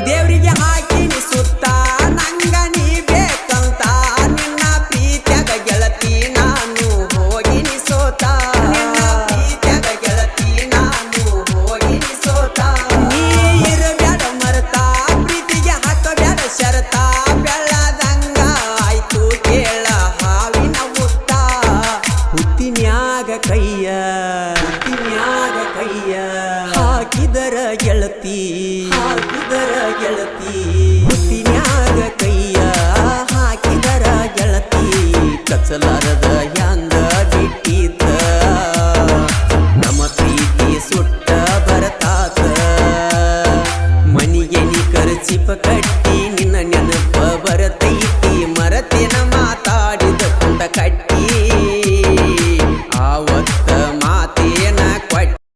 ದೇವರಿಗೆ ಹಾಕಿನಿ ಸುತ್ತ ನಂಗ ನೀ ಬೇಕಂತ ನಿನ್ನ ಪ್ರೀತ್ಯಾಗ ಗೆಳತಿ ನಾನು ಹೋಗಿನಿ ಸೋತ ನಿನ್ನ ಪ್ರೀತ್ಯಾಗ ಗೆಳತಿ ನಾನು ಹೋಗಿನಿ ಸೋತ ನೀ ಇರಬ್ಯಾಡ ಮರತ ಪ್ರೀತಿಗೆ ಹಾಕಬ್ಯಾಡ ಶರತ ಬೆಳ್ಳದಂಗ ಆಯ್ತು ಕೇಳ ಹಾವಿನ ಮುತ್ತ ಹುತ್ತಿನ್ಯಾಗ ಕೈಯ ಹಾಕಿದರ ಗೆಳತಿ ಹುತ್ತಿನ್ಯಾಗ ಕೈಯ ಹಾಕಿದರ ಗೆಳತಿ ಕಚ್ಚಲಾರದ